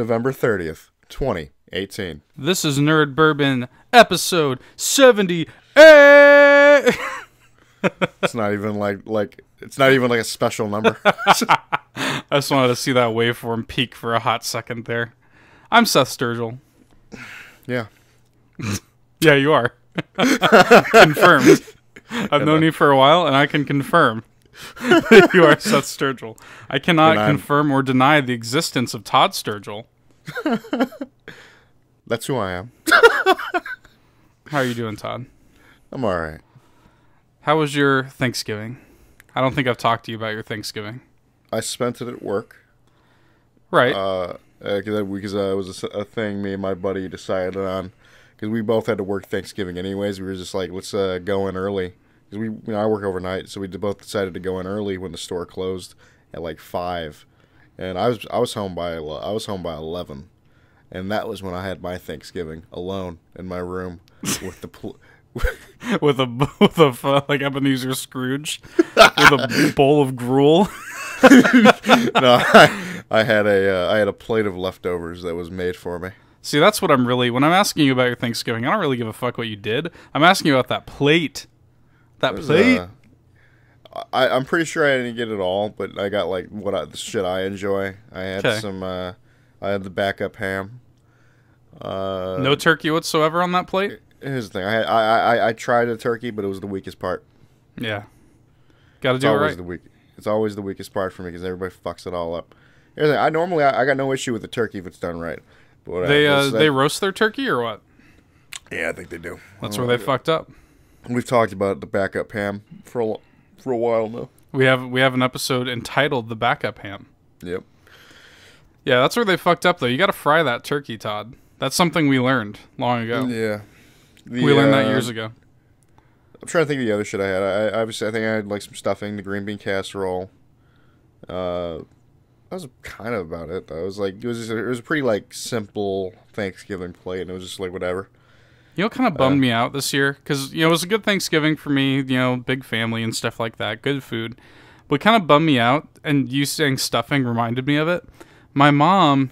November 30th, 2018. This is Nerd Bourbon, episode 78. It's not even like it's not even like a special number. I just wanted to see that waveform peak for a hot second there. I'm Seth Sturgill. Yeah. Yeah, you are. Confirmed. I've known you for a while, and I can confirm that you are Seth Sturgill. I cannot confirm or deny the existence of Todd Sturgill. That's who I am. How are you doing, Todd? I'm alright. How was your Thanksgiving? I don't think I've talked to you about your Thanksgiving. I spent it at work. Right. Because it was a thing me and my buddy decided on. Because we both had to work Thanksgiving anyways. We were just like, let's go in early. Because I work overnight, so we both decided to go in early when the store closed at like 5. And I was home by 11. And that was when I had my Thanksgiving alone in my room with the with a like Ebenezer Scrooge with a bowl of gruel. No, I had a plate of leftovers that was made for me. See, that's what when I'm asking you about your Thanksgiving, I don't really give a fuck what you did. I'm asking you about that plate. I'm pretty sure I didn't get it all, but I got like the shit I enjoy. I had I had the backup ham. No turkey whatsoever on that plate? Here's the thing. I tried a turkey, but it was the weakest part. Yeah. Gotta do it right. It's always the weakest part for me because everybody fucks it all up. Here's the thing. I got no issue with the turkey if it's done right. But they roast their turkey or what? Yeah, I think they do. That's where they fucked up. We've talked about the backup ham for a while now. We have an episode entitled "The Backup Ham." Yep. Yeah, that's where they fucked up though. You got to fry that turkey, Todd. That's something we learned long ago. Yeah. We learned that years ago. I'm trying to think of the other shit I had. I think I had like some stuffing, the green bean casserole. That was kind of about it. Though. It was a pretty like simple Thanksgiving plate, and it was just like whatever. You know what kind of bummed me out this year? Because, it was a good Thanksgiving for me, big family and stuff like that, good food. What kind of bummed me out, and you saying stuffing reminded me of it, my mom,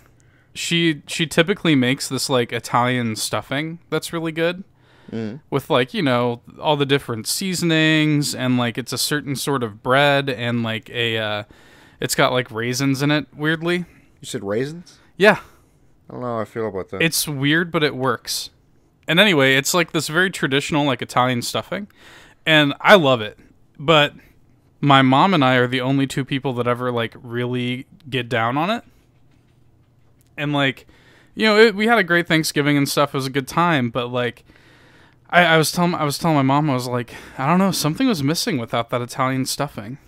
she typically makes this, like, Italian stuffing that's really good. Mm. With, like, all the different seasonings, and, like, it's a certain sort of bread, and, like, it's got, like, raisins in it, weirdly. You said raisins? Yeah. I don't know how I feel about that. It's weird, but it works. And anyway, it's like this very traditional, like, Italian stuffing. And I love it. But my mom and I are the only two people that ever, like, really get down on it. And, like, we had a great Thanksgiving and stuff. It was a good time. But, like, I was telling my mom, I was like, I don't know, something was missing without that Italian stuffing.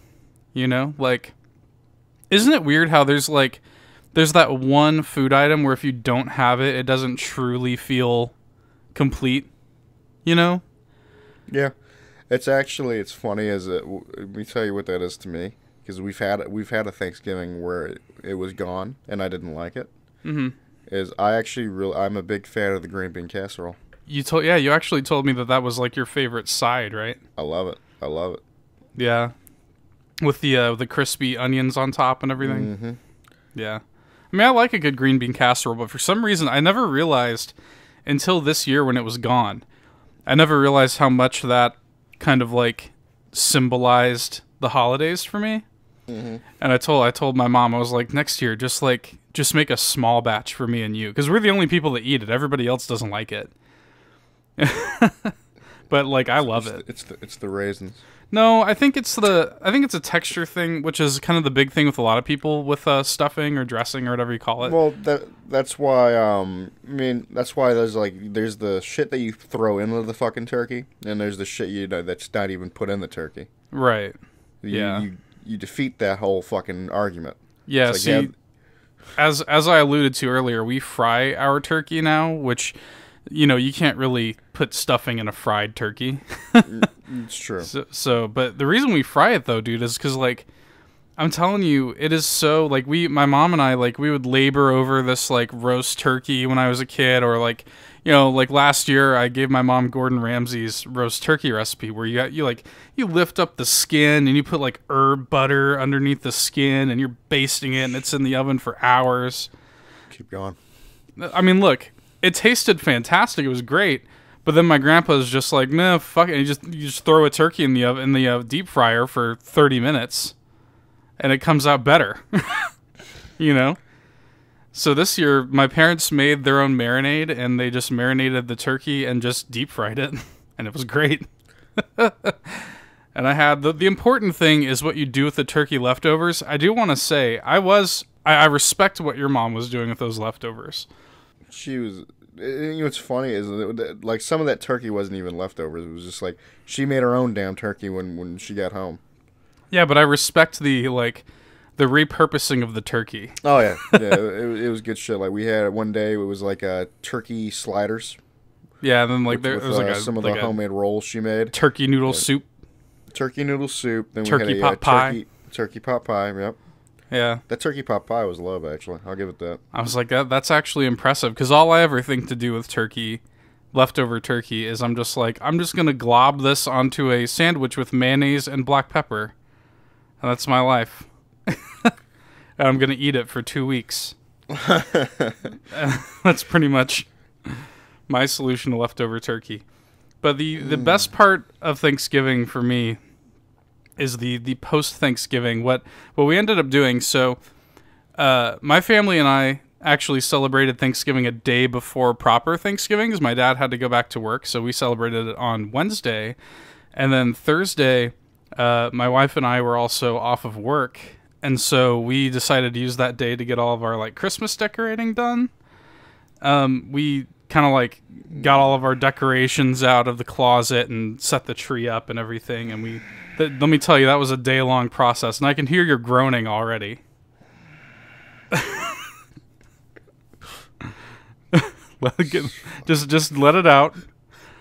Like, isn't it weird how there's that one food item where if you don't have it, it doesn't truly feel complete, Yeah, it's funny let me tell you what that is to me, because we've had a Thanksgiving where it was gone and I didn't like it. Mm-hmm. I'm a big fan of the green bean casserole. You actually told me that was like your favorite side, right? I love it. Yeah, with the crispy onions on top and everything. Mm-hmm. Yeah, I mean, I like a good green bean casserole, but for some reason I never realized until this year when it was gone. I never realized how much that kind of like symbolized the holidays for me. Mm-hmm. And I told my mom, I was like, next year, just make a small batch for me and you, because we're the only people that eat it. Everybody else doesn't like it. But like, I love it. It's the raisins. No, I think it's a texture thing, which is kind of the big thing with a lot of people with stuffing or dressing or whatever you call it. Well, that's why that's why there's the shit that you throw into the fucking turkey, and there's the shit that's not even put in the turkey. Right. You defeat that whole fucking argument. Yeah. As I alluded to earlier, we fry our turkey now, which you can't really put stuffing in a fried turkey. It's true. But the reason we fry it though, dude, is because like, I'm telling you, it is so like my mom and I, like, we would labor over this like roast turkey when I was a kid, or like, like last year I gave my mom Gordon Ramsay's roast turkey recipe where you lift up the skin and you put like herb butter underneath the skin and you're basting it and it's in the oven for hours. Keep going. I mean, look, it tasted fantastic. It was great. But then my grandpa's just like, nah, fuck it. You just throw a turkey in the deep fryer for 30 minutes, and it comes out better. You know? So this year, my parents made their own marinade, and they just marinated the turkey and just deep fried it, and it was great. And I had the important thing is what you do with the turkey leftovers. I do want to say I respect what your mom was doing with those leftovers. She was. You know what's funny is that, like, some of that turkey wasn't even leftovers. It was just like she made her own damn turkey when she got home. Yeah, but I respect the repurposing of the turkey. Oh yeah, yeah, it was good shit. Like we had one day, it was like turkey sliders. Yeah, and then like with, was like some of the homemade rolls she made. Turkey noodle soup. Turkey noodle soup. Then turkey we pot had pie. Turkey pot pie. Yep. Yeah. That turkey pot pie was love, actually. I'll give it that. I was like, that's actually impressive, because all I ever think to do with turkey, leftover turkey, is I'm just going to glob this onto a sandwich with mayonnaise and black pepper. And that's my life. And I'm going to eat it for 2 weeks. That's pretty much my solution to leftover turkey. But the best part of Thanksgiving for me is the post-Thanksgiving. What we ended up doing, so my family and I actually celebrated Thanksgiving a day before proper Thanksgiving, because my dad had to go back to work, so we celebrated it on Wednesday. And then Thursday, my wife and I were also off of work, and so we decided to use that day to get all of our like Christmas decorating done. We kind of like got all of our decorations out of the closet and set the tree up and everything, and let me tell you, that was a day-long process, and I can hear your groaning already. Just let it out.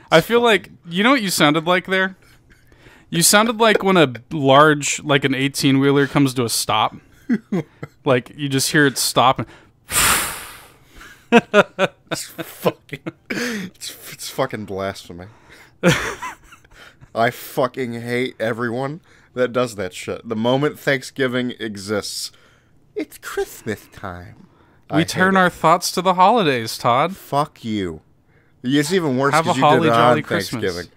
I feel like, you know what you sounded like there? You sounded like when a large, like an 18-wheeler comes to a stop. Like, you just hear it stop and... it's fucking blasphemy. I fucking hate everyone that does that shit. The moment Thanksgiving exists, it's Christmas time. We turn our thoughts to the holidays, Todd. Fuck you. It's even worse because you did it on Thanksgiving.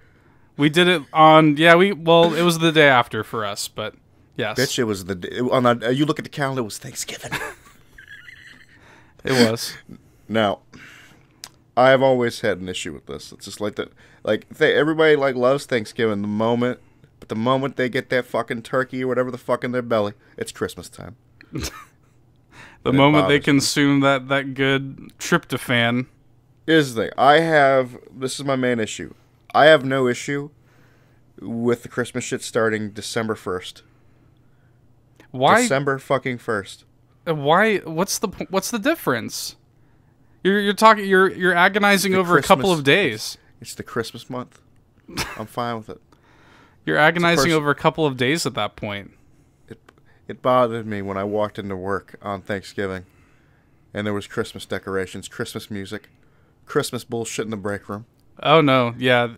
We did it on, it was the day after for us, but yes. Bitch, it was the day, you look at the calendar, it was Thanksgiving. It was. Now, I have always had an issue with this. It's just like that. Like everybody like loves Thanksgiving the moment they get that fucking turkey or whatever the fuck in their belly, it's Christmas time. The moment they consume that good tryptophan. Here's the thing. This is my main issue. I have no issue with the Christmas shit starting December 1st. Why? December fucking 1st. Why? What's the difference? You're agonizing over a couple of days. It's the Christmas month. I'm fine with it. You're agonizing over a couple of days at that point. It bothered me when I walked into work on Thanksgiving, and there was Christmas decorations, Christmas music, Christmas bullshit in the break room. Oh no, yeah,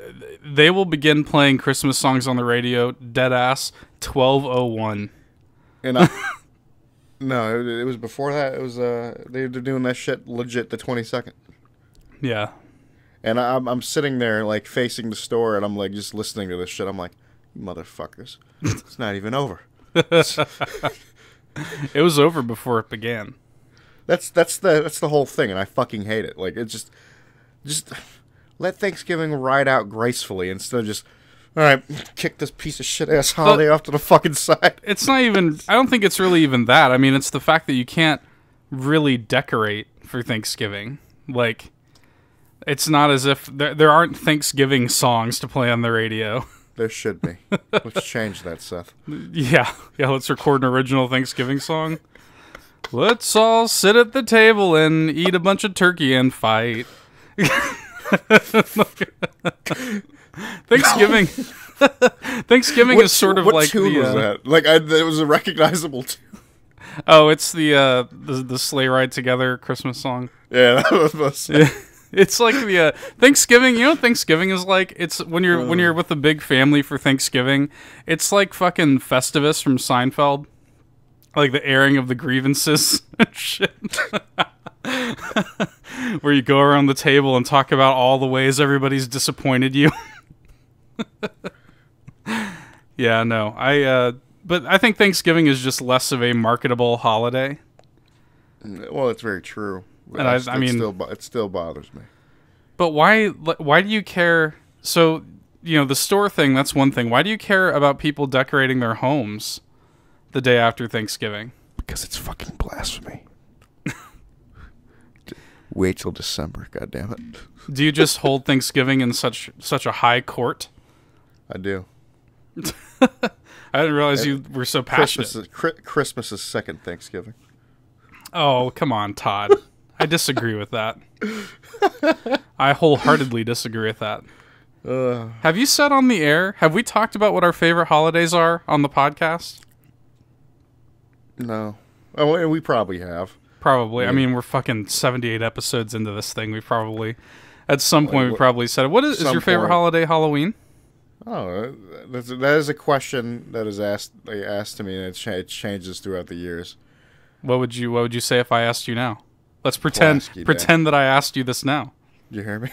they will begin playing Christmas songs on the radio. Deadass 12:01. And no, it was before that. It was they're doing that shit legit the 22nd. Yeah. And I'm sitting there like facing the store, and I'm like just listening to this shit. I'm like, you motherfuckers, it's not even over. It was over before it began. That's the whole thing, and I fucking hate it. Like, it just let Thanksgiving ride out gracefully instead of just, all right, kick this piece of shit ass holiday off to the fucking side. It's not even. I don't think it's really even that. I mean, it's the fact that you can't really decorate for Thanksgiving. Like, it's not as if there aren't Thanksgiving songs to play on the radio. There should be. Let's change that, Seth. Yeah, let's record an original Thanksgiving song. Let's all sit at the table and eat a bunch of turkey and fight. Thanksgiving is sort of what like tune was that? Like, it was a recognizable tune. Oh, it's the sleigh ride together Christmas song. Yeah, that was It's like the Thanksgiving. You know what Thanksgiving is like? It's when you're with a big family for Thanksgiving. It's like fucking Festivus from Seinfeld. Like the airing of the grievances and shit. Where you go around the table and talk about all the ways everybody's disappointed you. Yeah, no. But I think Thanksgiving is just less of a marketable holiday. Well, it's very true. And I mean, it still bothers me. But why do you care? So, the store thing, that's one thing. Why do you care about people decorating their homes the day after Thanksgiving? Because it's fucking blasphemy. Wait till December, goddammit. Do you just hold Thanksgiving in such a high court? I do. I didn't realize you were so passionate. Christmas is second Thanksgiving. Oh, come on, Todd. I disagree with that. I wholeheartedly disagree with that. Have you said on the air, have we talked about what our favorite holidays are on the podcast? No. Oh, we probably have. Probably. Yeah. I mean, we're fucking 78 episodes into this thing. We probably, at some point, we probably said it. What is your favorite holiday? Halloween? Oh, that is a question that is asked to me, and it changes throughout the years. What would you say if I asked you now? Let's pretend that I asked you this now. Did you hear me?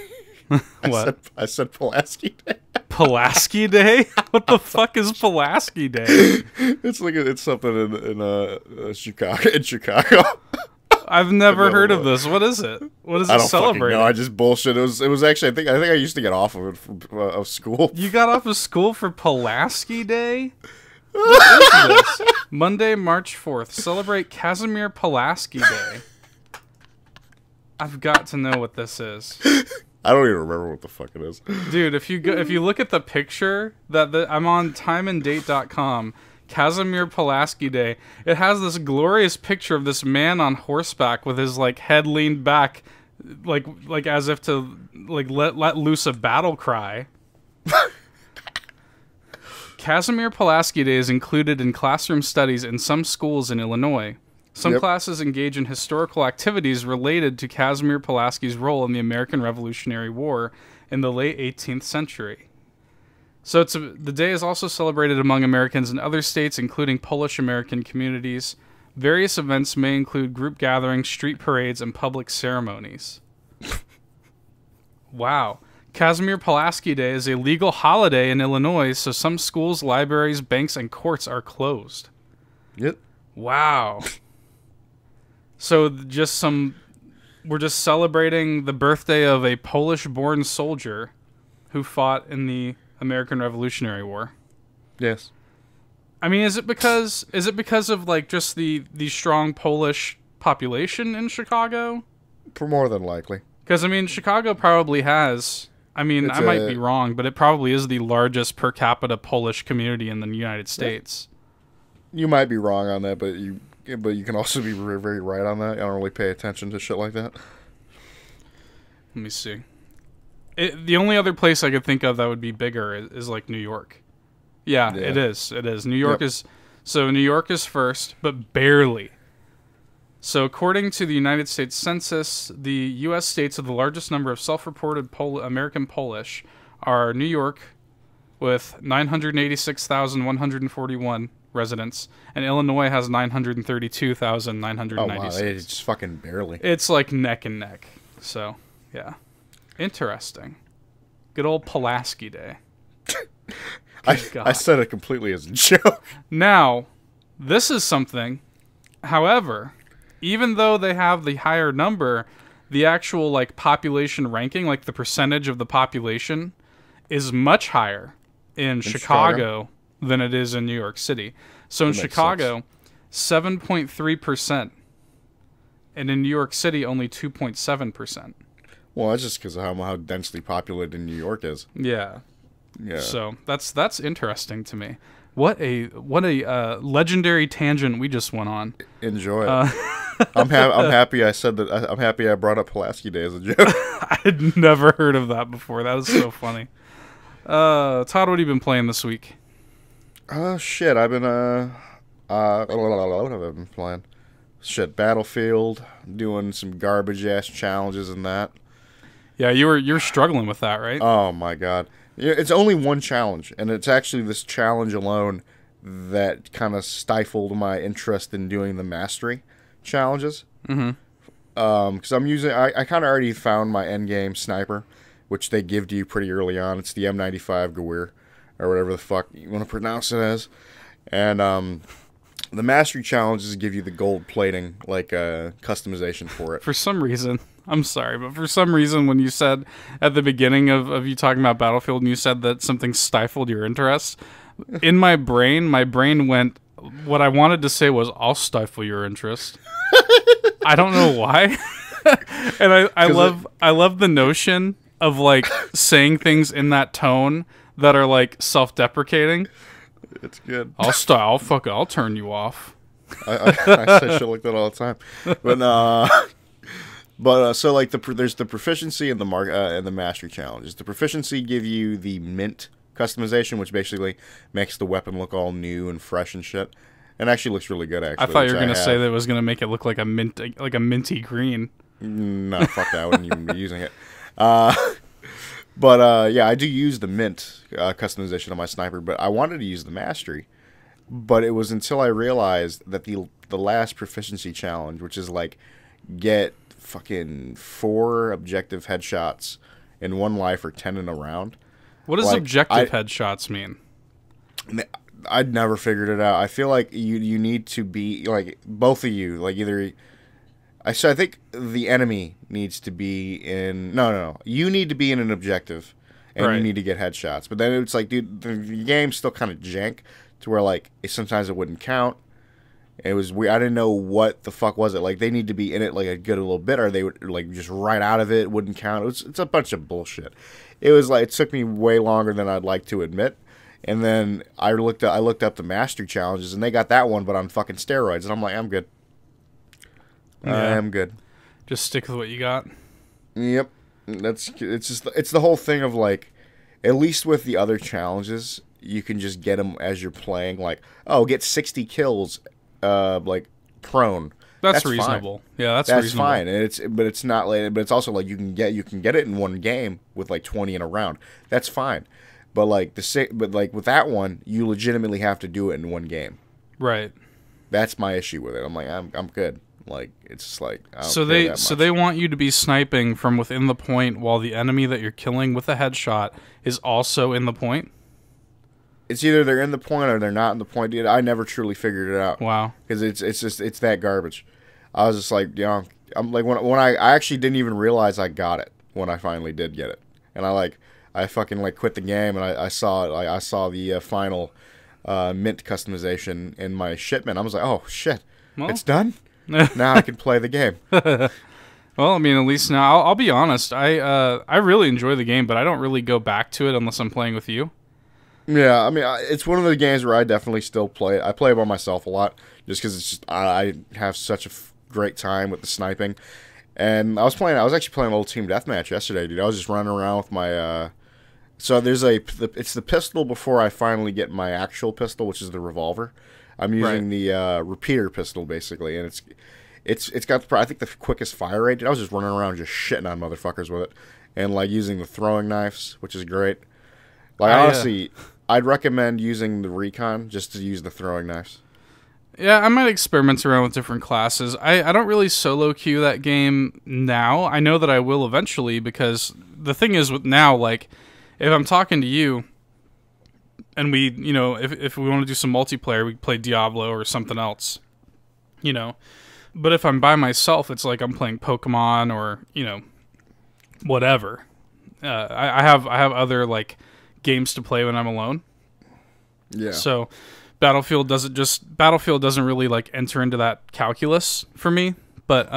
What? I said Pulaski Day. Pulaski Day? What the fuck is Pulaski Day? It's something in Chicago. I've never heard of this. What is it? What is it celebrating? No, I just bullshit. It was actually I think I used to get off of it of school. You got off of school for Pulaski Day? What is this? Monday, March 4th. Celebrate Casimir Pulaski Day. I've got to know what this is. I don't even remember what the fuck it is. Dude, if you look at the picture I'm on timeanddate.com, Casimir Pulaski Day, it has this glorious picture of this man on horseback with his head leaned back like as if to let loose a battle cry. Casimir Pulaski Day is included in classroom studies in some schools in Illinois. Some classes engage in historical activities related to Casimir Pulaski's role in the American Revolutionary War in the late 18th century. So the day is also celebrated among Americans in other states, including Polish-American communities. Various events may include group gatherings, street parades, and public ceremonies. Wow. Casimir Pulaski Day is a legal holiday in Illinois, so some schools, libraries, banks, and courts are closed. Yep. Wow. So we're just celebrating the birthday of a Polish-born soldier who fought in the American Revolutionary War. Yes. I mean, is it because of just the strong Polish population in Chicago? For more than likely. Because I mean, Chicago probably has. I mean, I might be wrong, but it probably is the largest per capita Polish community in the United States. You might be wrong on that, but you can also be very, very right on that. I don't really pay attention to shit like that. Let me see. The only other place I could think of that would be bigger is New York. Yeah, it is. It is. New York is... So New York is first, but barely. So according to the United States Census, the U.S. states with the largest number of self-reported American Polish are New York with 986,141 residents, and Illinois has 932,996. Oh, wow, it's just fucking barely. It's neck and neck. So, yeah. Interesting. Good old Pulaski Day. I said it completely as a joke. Now, this is something. However, even though they have the higher number, the actual population ranking, the percentage of the population, is much higher in Chicago than it is in New York City. So in Chicago, 7.3%, and in New York City, only 2.7%. Well, that's just because of how densely populated New York is. Yeah. Yeah. So that's interesting to me. What a legendary tangent we just went on. Enjoy it. I'm happy I said that. I'm happy I brought up Pulaski Day as a joke. I'd never heard of that before. That was so funny. Todd, what have you been playing this week? Shit. I've been what have I been playing? Shit, Battlefield, doing some garbage ass challenges and that. Yeah, you're struggling with that, right? Oh my god. It's only one challenge, and it's actually this challenge alone that kind of stifled my interest in doing the mastery challenges. Mm-hmm. Because I kind of already found my end game sniper, which they give to you pretty early on. It's the M95 Gewir, or whatever the fuck you want to pronounce it as. And the mastery challenges give you the gold plating, like customization for it. For some reason, I'm sorry, but for some reason, when you said at the beginning of you talking about Battlefield, and you said that something stifled your interest, in my brain went. What I wanted to say was, "I'll stifle your interest." I don't know why, and I love the notion of like saying things in that tone that are like self-deprecating. It's good. I'll turn you off. I say shit like that all the time, but so like there's the proficiency and the mastery challenges. The proficiency give you the mint customization, which basically makes the weapon look all new and fresh and shit. And actually looks really good. Actually, I thought you were gonna say that it was gonna make it look like a minty green. No, fuck that. I wouldn't even be using it. But yeah, I do use the mint customization on my sniper, but I wanted to use the mastery. But it was until I realized that the last proficiency challenge, which is like get fucking 4 objective headshots in 1 life or 10 in a round. What does objective headshots mean? I'd never figured it out. I feel like you need to be like both of you, like either. I think the enemy needs to be in. No. You need to be in an objective, and you need to get headshots. But then it's like, dude, the game's still kind of jank to where like sometimes it wouldn't count. It was weird. I didn't know what the fuck was it. Like they need to be in it like a good little bit, or they would like just right out of it wouldn't count. It's a bunch of bullshit. It was like it took me way longer than I'd like to admit. And then I looked up the mastery challenges, and they got that one, but on fucking steroids. And I'm like, I'm good. Yeah. I'm good. Just stick with what you got. Yep. It's the whole thing of like, at least with the other challenges, you can just get them as you're playing. Like, oh, get 60 kills, like prone. That's reasonable. Fine. Yeah, that's reasonable. Fine. And it's not like, but it's also like you can get it in one game with like 20 in a round. That's fine. But like with that one, you legitimately have to do it in one game. Right. That's my issue with it. I'm like, I'm good. Like it's just like I don't so they want you to be sniping from within the point while the enemy that you're killing with a headshot is also in the point. It's either they're in the point or they're not in the point. Dude, I never truly figured it out. Wow. Because it's that garbage. I was just like, I'm like when I actually didn't even realize I got it when I finally did get it, and I fucking like quit the game and I saw it. Like, I saw the final mint customization in my shipment. I was like, oh shit, it's done. Now I can play the game. Well, I mean, at least now I'll be honest. I really enjoy the game, but I don't really go back to it unless I'm playing with you. Yeah, I mean, it's one of the games where I definitely still play it. I play it by myself a lot just because it's just I have such a great time with the sniping. And I was actually playing a little team deathmatch yesterday, dude. I was just running around with my so there's it's the pistol before I finally get my actual pistol, which is the revolver. I'm using the repeater pistol basically, and it's got I think the quickest fire rate. Dude, I was just running around just shitting on motherfuckers with it, and like using the throwing knives, which is great. Like honestly, I'd recommend using the recon just to use the throwing knives. Yeah, I might experiment around with different classes. I don't really solo queue that game now. I know that I will eventually, because the thing is with now, like, if I'm talking to you and we, if we want to do some multiplayer, we play Diablo or something else, But if I'm by myself, it's like I'm playing Pokemon or, whatever. I have other, like, games to play when I'm alone. Yeah. So Battlefield doesn't really like enter into that calculus for me. But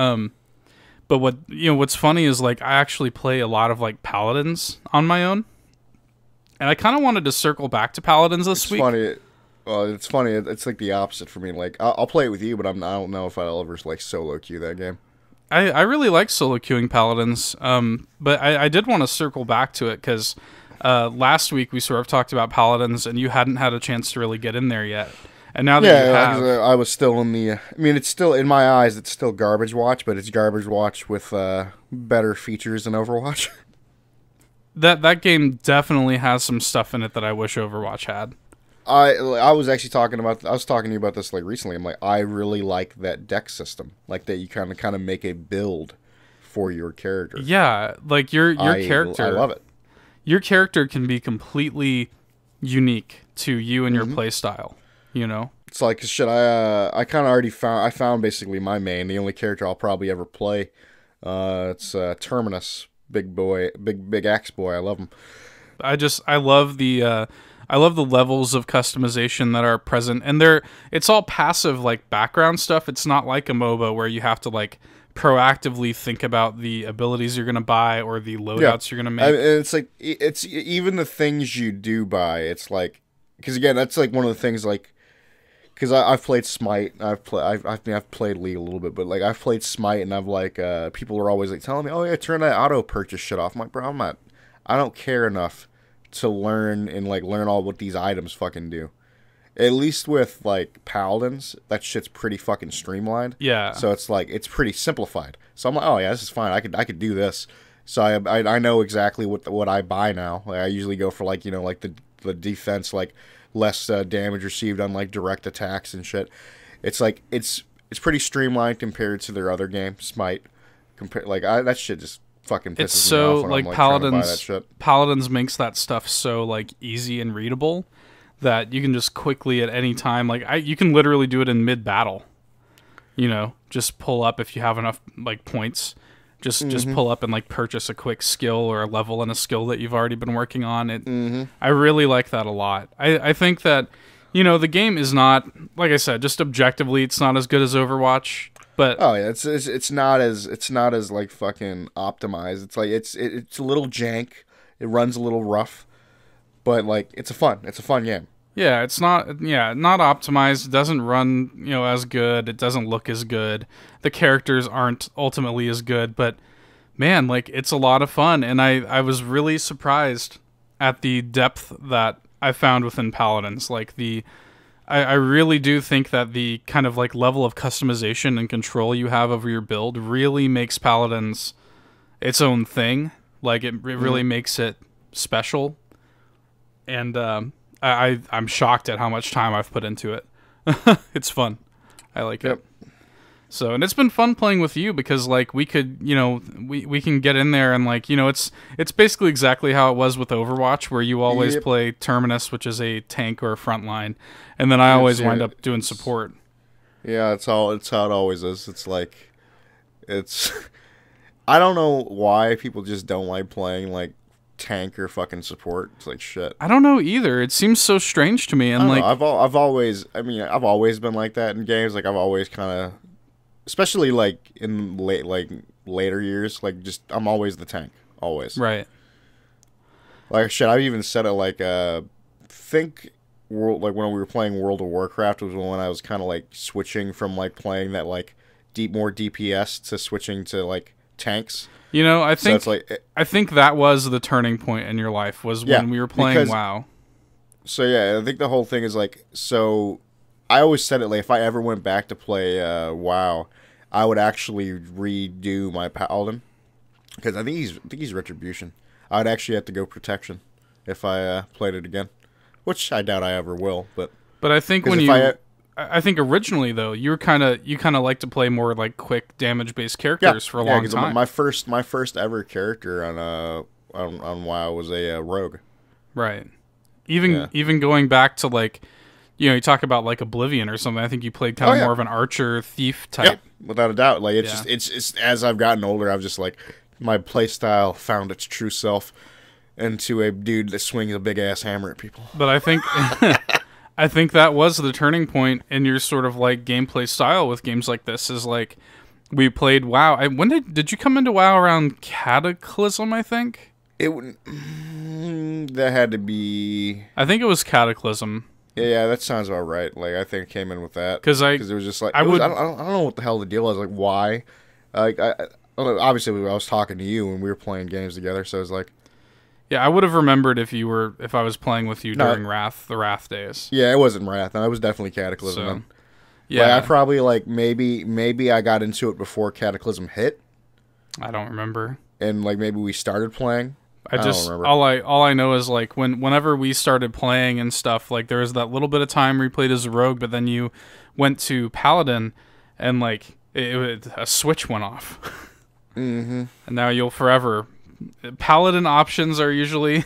what's funny is like I actually play a lot of like Paladins on my own. And I kind of wanted to circle back to Paladins this week. It's funny. It's like the opposite for me. Like I'll play it with you, but I don't know if I'll ever like solo queue that game. I really like solo queuing Paladins. But I did want to circle back to it because last week we sort of talked about Paladins, and you hadn't had a chance to really get in there yet. And now that you have, I was still in the. I mean, it's still in my eyes. It's still Garbage Watch, but it's Garbage Watch with better features than Overwatch. That game definitely has some stuff in it that I wish Overwatch had. I was actually talking to you about this like recently. I'm like, I really like that deck system, like that you kind of make a build for your character. Yeah, like your character. I love it. Your character can be completely unique to you and your play style. You know, it's like shit. I kind of already found basically my main, the only character I'll probably ever play. It's Terminus, big axe boy. I love him. I love the levels of customization that are present, and it's all passive, like background stuff. It's not like a MOBA where you have to like proactively think about the abilities you're going to buy or the loadouts you're going to make. It's like it's even the things you do buy. It's like, because again, that's like one of the things, like, because I've played Smite, I've played League a little bit, but like I've played Smite, and I've like people are always like telling me, oh yeah, turn that auto purchase shit off. I'm like, bro, I don't care enough to learn all what these items fucking do. At least with like Paladins, that shit's pretty fucking streamlined. Yeah. So it's like it's pretty simplified. So I'm like, oh yeah, this is fine. I could do this. So I know exactly what I buy now. Like I usually go for like, you know, like the defense, like less damage received on like direct attacks and shit. It's like it's pretty streamlined compared to their other game, Smite. That shit just fucking pisses it's so me off when like I'm trying to buy that shit. Paladins makes that stuff so like easy and readable that you can just quickly at any time, like you can literally do it in mid battle. You know, just pull up if you have enough like points. Just pull up and like purchase a quick skill or a level in a skill that you've already been working on. I really like that a lot. I think that, you know, the game is not, like I said, just objectively, it's not as good as Overwatch. But oh yeah, it's not as like fucking optimized. It's like it's a little jank. It runs a little rough, but like it's a fun game. Yeah, it's not optimized. It doesn't run, you know, as good. It doesn't look as good. The characters aren't ultimately as good, but man, like it's a lot of fun, and I was really surprised at the depth that I found within Paladins. Like I really do think that the kind of like level of customization and control you have over your build really makes Paladins its own thing. Like it really makes it special. And I'm shocked at how much time I've put into it. It's fun. I like it. So, and it's been fun playing with you because like we could, you know, we can get in there and like, you know, it's basically exactly how it was with Overwatch, where you always play Terminus, which is a tank or a frontline, and then I always wind up doing support. Yeah, it's how it always is. It's like I don't know why people just don't like playing like tank or fucking support. It's like shit. I don't know either. It seems so strange to me. And like I've always been like that in games. Like I've always kind of, especially like in later years, like just I'm always the tank, always. Right. Like shit, I've even said it like think world, like when we were playing World of Warcraft was when I was kind of like switching from like playing that like more DPS to switching to like tanks. You know, I think I think that was the turning point in your life was when we were playing WoW. So yeah, I think the whole thing is like, so I always said it like if I ever went back to play WoW, I would actually redo my Paladin because I think he's Retribution. I'd actually have to go Protection if I played it again, which I doubt I ever will. But I think I think originally though you kind of like to play more like quick damage based characters for a long time. My first ever character on WoW was a rogue. Right. Even going back to like, you know, you talk about like Oblivion or something. I think you played kind of more of an archer thief type. Yeah, without a doubt. Like it's as I've gotten older, I've just like my playstyle found its true self into a dude that swings a big ass hammer at people. But I think I think that was the turning point in your sort of like gameplay style with games like this. Is like we played WoW. When did you come into WoW around Cataclysm? I think that had to be. I think it was Cataclysm. Yeah, that sounds about right. Like I think I came in with that because it was just like I don't know what the hell the deal was. Like why? Like I obviously I was talking to you when we were playing games together, so it was like. Yeah, I would have remembered if I was playing with you during the Wrath days. Yeah, it wasn't Wrath. I was definitely Cataclysm. So, then. Yeah, like, I probably like maybe I got into it before Cataclysm hit. I don't remember. And like maybe we started playing. I don't just remember. all I know is like whenever we started playing and stuff, like there was that little bit of time where you played as a rogue, but then you went to Paladin, and like a switch went off, Mm-hmm. and now you'll forever. Paladin options are usually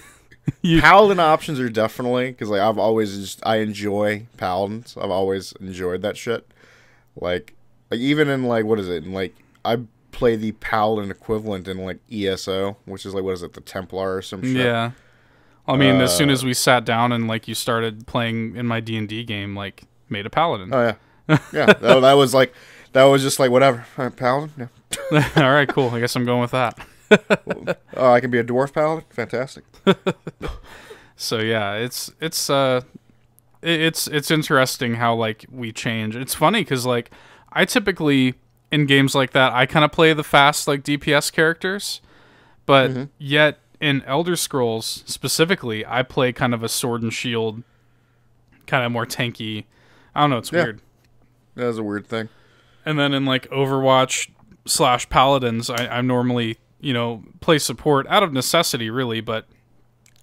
Paladin options are definitely, because like I enjoy Paladins. I've always enjoyed that shit. Like even in like what is it? In, like I play the Paladin equivalent in like ESO, which is like what is it? The Templar or some shit. Yeah. I mean, as soon as we sat down and like you started playing in my D&D game, like made a Paladin. Oh yeah, yeah. That was just like whatever. All right, Paladin. Yeah. All right, cool. I guess I'm going with that. I can be a dwarf paladin. Fantastic. So yeah, it's interesting how like we change. It's funny because like I typically in games like that I kind of play the fast like DPS characters, but yet in Elder Scrolls specifically I play kind of a sword and shield, kind of more tanky. I don't know. It's weird. That was a weird thing. And then in like Overwatch / Paladins, I'm normally, play support out of necessity, really, but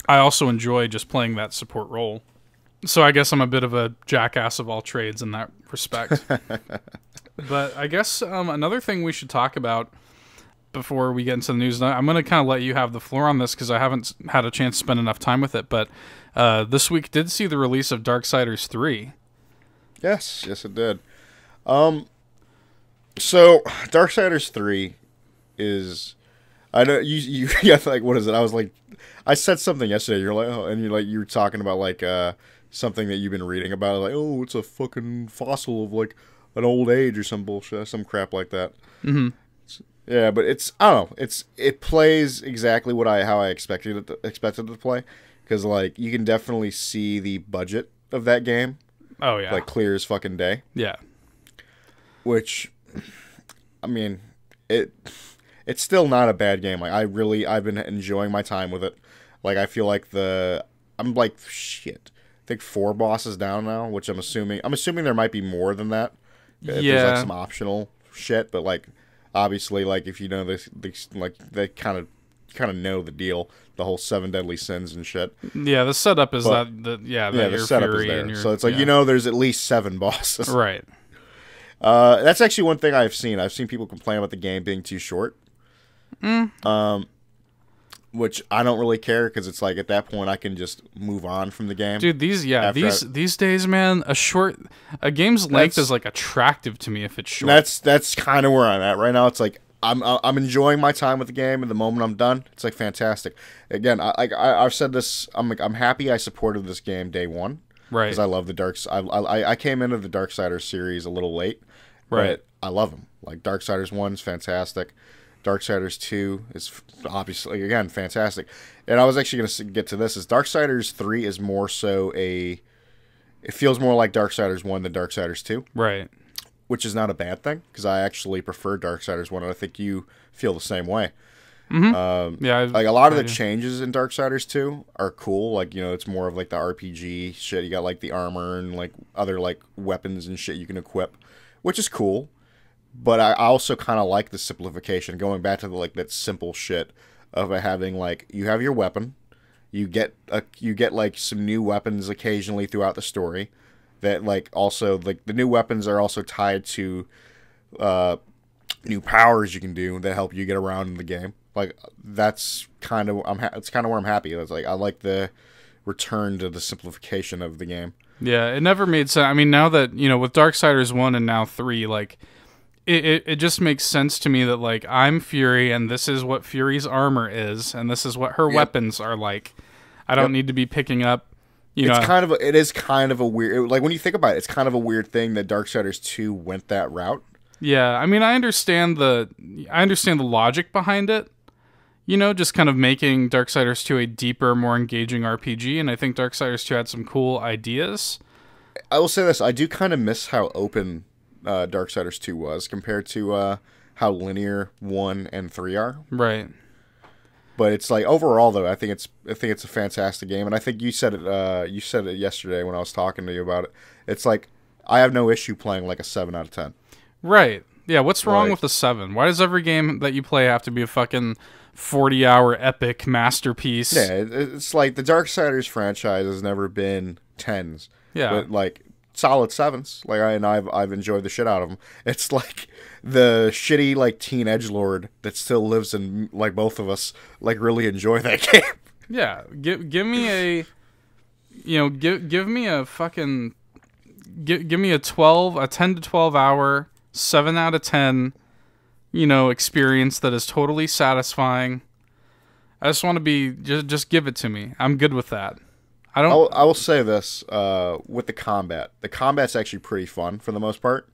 I also enjoy just playing that support role. So I guess I'm a bit of a jackass of all trades in that respect. But I guess another thing we should talk about before we get into the news, I'm going to kind of let you have the floor on this because I haven't had a chance to spend enough time with it, but this week did see the release of Darksiders 3. Yes, it did. So Darksiders 3 is, I know you yeah, like what is it? I was like, I said something yesterday. You're like, oh, and you were talking about like something that you've been reading about, like, oh, it's a fucking fossil of like an old age or some bullshit, some crap like that. Mm-hmm. Yeah, but I don't know. It plays exactly how I expected it to play, because like you can definitely see the budget of that game. Oh yeah, like clear as fucking day. Yeah. Which, I mean, it's still not a bad game. Like I've been enjoying my time with it. Like I feel like I'm like shit. I think 4 bosses down now, which I'm assuming there might be more than that. If Yeah. There's like some optional shit, but like obviously like if you know this like they kind of know the deal, the whole 7 deadly sins and shit. Yeah, the setup is But, that the setup is there. So it's like there's at least 7 bosses. Right. That's actually one thing I've seen. I've seen people complain about the game being too short. Which I don't really care, because it's like at that point I can just move on from the game. Dude, these days, man, a game's length is like attractive to me if it's short. That's kind of where I'm at right now. It's like I'm enjoying my time with the game, and the moment I'm done, it's like fantastic. Again, I've said this. I'm happy I supported this game day one, right? Because I love the I came into the Darksiders series a little late, right? But I love them. Like Darksiders 1 is fantastic. Darksiders 2 is obviously, again, fantastic. And I was actually going to get to this, is Darksiders 3 is more so it feels more like Darksiders 1 than Darksiders 2. Right. Which is not a bad thing, because I actually prefer Darksiders 1, and I think you feel the same way. Mm-hmm. Like a lot of the changes in Darksiders 2 are cool. Like, it's more of like the RPG shit. You got like the armor and like other like weapons and shit you can equip, which is cool. But I also kind of like the simplification, going back to that simple shit of having like, you have your weapon, you get like some new weapons occasionally throughout the story, that like also like the new weapons are also tied to new powers you can do that help you get around in the game. Like that's kind of it's kind of where I'm happy. It's like I like the return to the simplification of the game. Yeah, it never made sense. I mean, now that with Darksiders 1 and now 3, like. It just makes sense to me that like I'm Fury and this is what Fury's armor is and this is what her weapons are like. I don't need to be picking up. It is kind of a weird, like when you think about it, it's kind of a weird thing that Darksiders 2 went that route. Yeah, I mean I understand the logic behind it. Just kind of making Darksiders 2 a deeper, more engaging RPG, and I think Darksiders 2 had some cool ideas. I will say this: I do kind of miss how open Darksiders 2 was compared to how linear 1 and 3 are. Right. But it's like overall though, I think it's a fantastic game, and I think you said it yesterday when I was talking to you about it. It's like I have no issue playing like a 7 out of 10. Right. Yeah, what's wrong with the 7? Why does every game that you play have to be a fucking 40-hour epic masterpiece. Yeah, it's like the Darksiders franchise has never been 10s. Yeah. But like solid 7s. Like I've enjoyed the shit out of them. It's like the shitty like teen edgelord that still lives in like both of us like really enjoy that game. Yeah, give me a, give me a fucking, give me a 10 to 12 hour, 7 out of 10, experience that is totally satisfying. I just want to be, just give it to me. I'm good with that. I will say this, with the combat. The combat's actually pretty fun for the most part.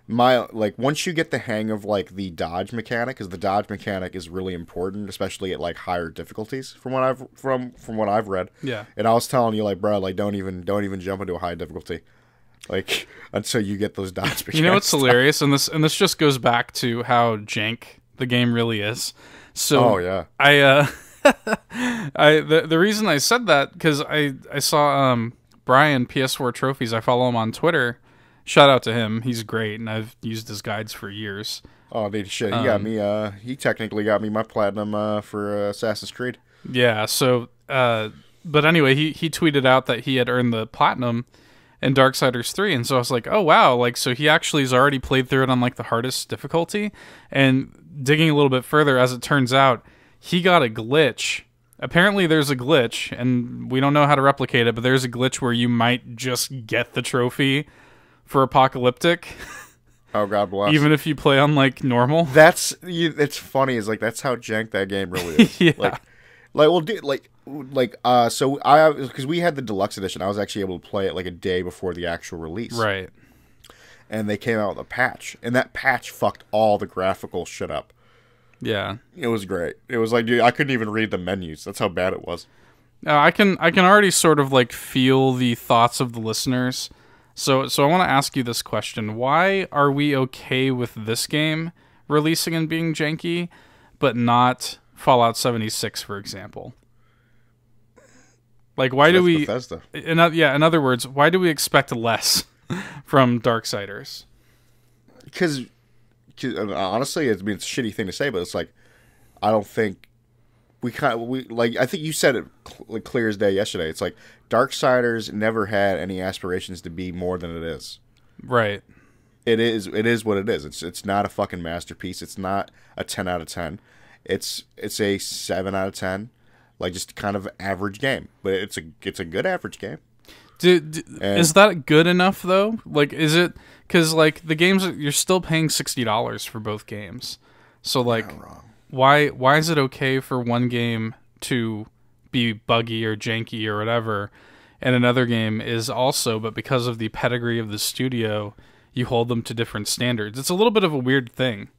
Once you get the hang of like the dodge mechanic, because the dodge mechanic is really important, especially at like higher difficulties from what I've read. Yeah. And I was telling you like, bro, like don't even jump into a high difficulty, like until you get those dodge mechanics. You know what's hilarious, and this just goes back to how jank the game really is. So yeah. The reason I said that because I saw Brian PS4 Trophies. I follow him on Twitter. Shout out to him. He's great, and I've used his guides for years. Oh, dude, shit. He got me. He technically got me my platinum for Assassin's Creed. Yeah. So, but anyway, he tweeted out that he had earned the platinum in Darksiders 3, and so I was like, oh wow, like so he actually has already played through it on like the hardest difficulty. And digging a little bit further, as it turns out, he got a glitch. Apparently, there's a glitch, and we don't know how to replicate it, but there's a glitch where you might just get the trophy for Apocalyptic. Oh, God bless. Even if you play on like normal. It's funny. Is like that's how jank that game really is. Yeah. So because we had the deluxe edition, I was actually able to play it like a day before the actual release. Right. And they came out with a patch, and that patch fucked all the graphical shit up. Yeah. It was great. It was like, dude, I couldn't even read the menus. That's how bad it was. I can already sort of like feel the thoughts of the listeners. So I want to ask you this question. Why are we okay with this game releasing and being janky, but not Fallout 76, for example? Like, why do we... Bethesda. In other words, why do we expect less from Darksiders? Because honestly, it's a shitty thing to say, but it's like, I don't think... I think you said it clear as day yesterday. It's like Darksiders never had any aspirations to be more than it is. Right. It is what it is. It's not a fucking masterpiece. It's not a 10 out of 10. It's a 7 out of 10. Like just kind of average game, but it's a good average game. Is that good enough though? Like, is it? Because like the games, you're still paying $60 for both games. So like, why is it okay for one game to be buggy or janky or whatever, and another game is also, but because of the pedigree of the studio, you hold them to different standards? It's a little bit of a weird thing.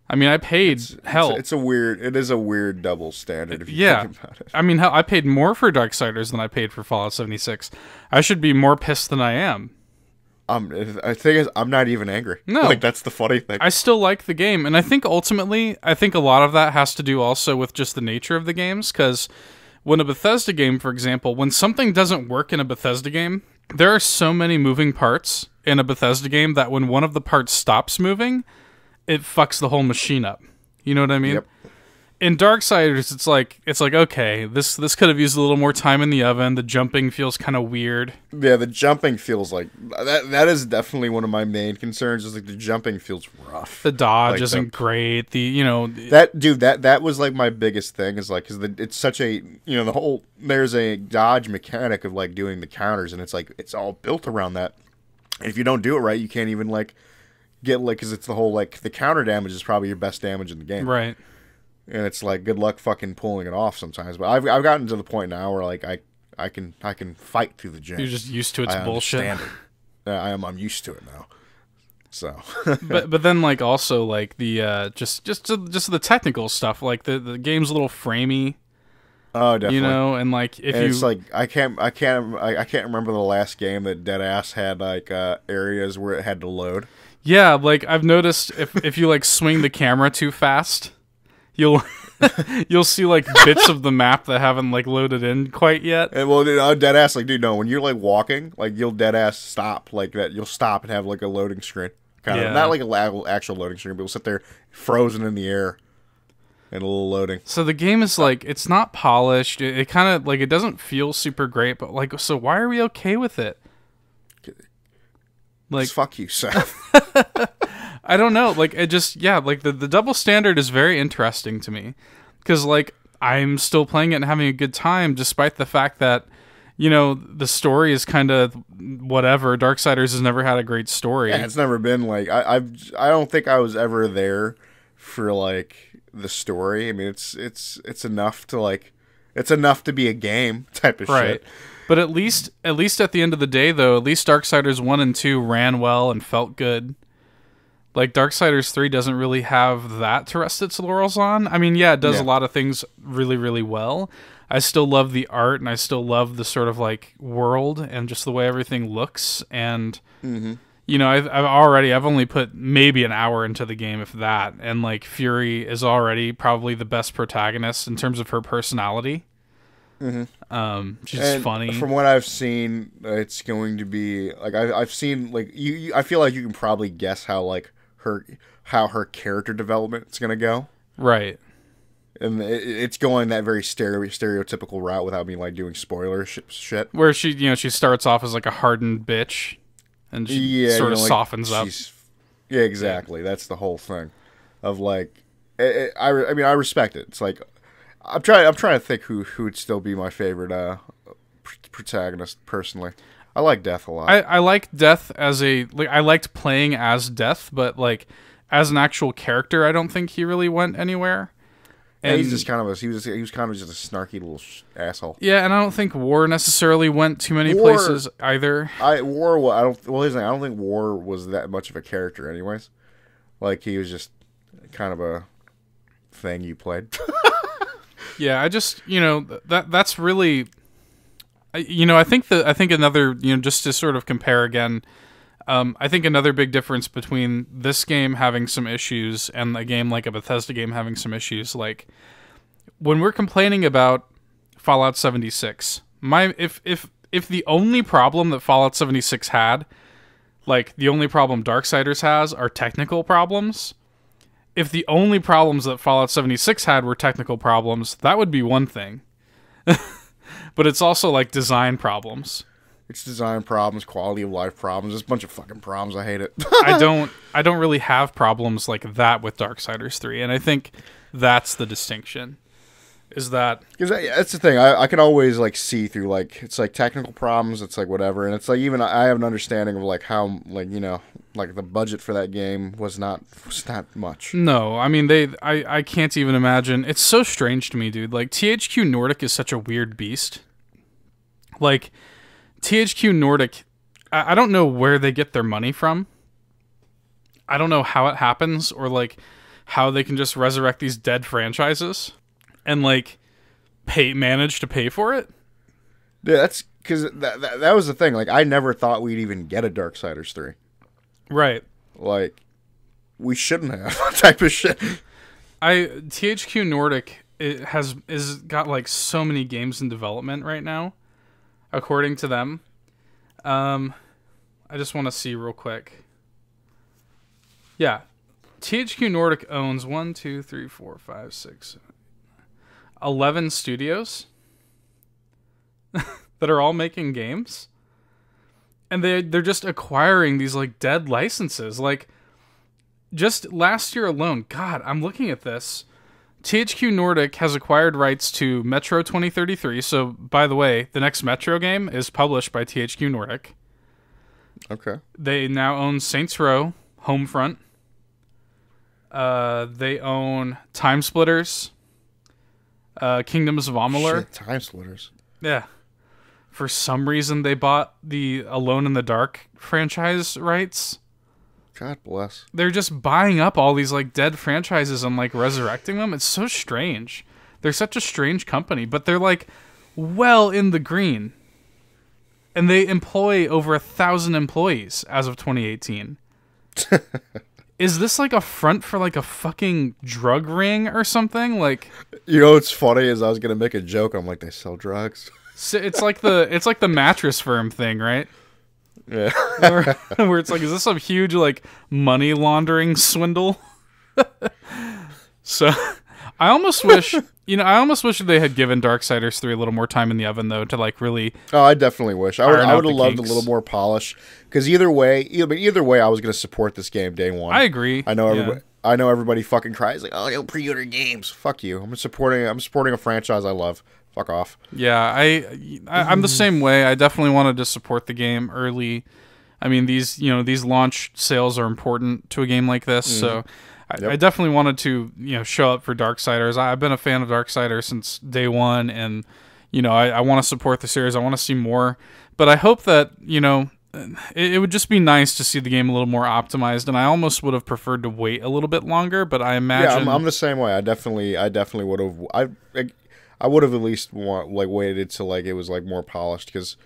I mean, I paid it is a weird double standard if you think about it. I mean, I paid more for Darksiders than I paid for Fallout 76. I should be more pissed than I am. I think I'm not even angry. No. Like, that's the funny thing. I still like the game, and I think ultimately, a lot of that has to do also with just the nature of the games, because when a Bethesda game, for example, when something doesn't work in a Bethesda game, there are so many moving parts in a Bethesda game that when one of the parts stops moving, it fucks the whole machine up. You know what I mean? Yep. In Darksiders, it's like okay, this could have used a little more time in the oven. The jumping feels kind of weird. Yeah, the jumping feels like that is definitely one of my main concerns. Is like the jumping feels rough. The dodge isn't great. That was like my biggest thing is like because it's such a the whole there's a dodge mechanic of like doing the counters, and it's like it's all built around that. And if you don't do it right, you can't even like get like because it's the whole like the counter damage is probably your best damage in the game, right? And it's like good luck fucking pulling it off sometimes. But I've gotten to the point now where like I can fight through the jank. You're just used to its bullshit. I'm used to it now. So, but then like also like the just the technical stuff, like the game's a little framey. Oh, definitely. And like it's like I can't remember the last game that Deadass had like areas where it had to load. Yeah, like I've noticed if you like swing the camera too fast, you'll see like bits of the map that haven't like loaded in quite yet. And well, Deadass, like, dude, no, when you're like walking, like you'll Deadass stop like that. You'll stop and have like a loading screen, kind of not like an actual loading screen, but it'll sit there frozen in the air. and a little loading. So the game is like, it's not polished. It kind of like, it doesn't feel super great, but like, so why are we okay with it? Like, fuck you, Seth. I don't know. Like, it just, yeah, like the double standard is very interesting to me because like I'm still playing it and having a good time despite the fact that, you know, the story is kind of whatever. Darksiders has never had a great story. Yeah, it's never been like, I don't think I was ever there for like the story. I mean, it's enough to like, it's enough to be a game type of shit. But at least at the end of the day, though, at least Darksiders 1 and 2 ran well and felt good. Like, Darksiders 3 doesn't really have that to rest its laurels on. I mean, yeah, it does a lot of things really, really well. I still love the art, and I still love the sort of, like, world and just the way everything looks. And, you know, I've only put maybe an hour into the game, if that. And, like, Fury is already probably the best protagonist in terms of her personality. She's funny. From what I've seen, it's going to be like I've seen like you. I feel like you can probably guess how like her character development is going to go. Right. And it's going that very stereotypical route without me like doing spoiler shit. Where she starts off as like a hardened bitch, and she sort of softens up. Yeah, exactly. Yeah. That's the whole thing. Of like, I mean, I respect it. It's like. I'm trying to think who would still be my favorite protagonist personally. I like Death a lot. I like Death as I liked playing as Death, but like as an actual character, I don't think he really went anywhere. And he's just kind of he was kind of just a snarky little asshole. Yeah, and I don't think War necessarily went too many places either. I don't think War was that much of a character, anyways. Like he was just kind of a thing you played. Yeah, I just, you know, that's really, you know, I think another, you know, just to sort of compare again, I think another big difference between this game having some issues and a game like a Bethesda game having some issues, like when we're complaining about Fallout 76, if the only problem that Fallout 76 had, like the only problem Darksiders has are technical problems. If the only problems that Fallout 76 had were technical problems, that would be one thing. But it's also like design problems. It's design problems, quality of life problems. There's a bunch of fucking problems. I hate it. I don't really have problems like that with Darksiders 3, and I think that's the distinction. Is that because that's the thing? I can always like see through like it's like technical problems. It's like whatever, and it's like even I have an understanding of like how like you know like the budget for that game was not much. No, I mean I can't even imagine. It's so strange to me, dude. Like THQNordic is such a weird beast. Like THQNordic, I don't know where they get their money from. I don't know how it happens or like how they can just resurrect these dead franchises. And like manage to pay for it. Yeah, that's because that was the thing. Like, I never thought we'd even get a Darksiders 3. Right. Like, we shouldn't have type of shit. THQNordic is got like so many games in development right now, according to them. I just want to see real quick. Yeah, THQNordic owns 1, 2, 3, 4, 5, 6, 11 studios that are all making games, and they're just acquiring these like dead licenses. Like just last year alone, God, I'm looking at this. THQNordic has acquired rights to Metro 2033. So, by the way, the next Metro game is published by THQNordic. Okay. They now own Saints Row, Homefront. They own Time Splitters. Kingdoms of Amalur. Shit, Time Splitters. Yeah. For some reason, they bought the Alone in the Dark franchise rights. God bless. They're just buying up all these like dead franchises and like resurrecting them. It's so strange. They're such a strange company, but they're like well in the green. And they employ over 1,000 employees as of 2018. Is this like a front for like a fucking drug ring or something? Like, you know what's funny is I was gonna make a joke. I'm like, they sell drugs. So it's like the mattress firm thing, right? Yeah. where it's like, is this some huge like money laundering swindle? So I almost wish, I almost wish they had given Darksiders 3 a little more time in the oven, though, to like really. Oh, I definitely wish. I would have loved kinks. a little more polish. Because either way, I was going to support this game day one. I agree. I know everybody. I know everybody fucking cries like, "Oh, don't pre-order games." Fuck you. I'm supporting a franchise I love. Fuck off. Yeah, I'm the same way. I definitely wanted to support the game early. I mean, these launch sales are important to a game like this, so I definitely wanted to show up for Darksiders. I've been a fan of Darksiders since day one, and I want to support the series. I want to see more, but I hope that it would just be nice to see the game a little more optimized, and I almost would have preferred to wait a little bit longer. But I imagine I'm the same way. I definitely would have. I would have at least waited till like it was like more polished because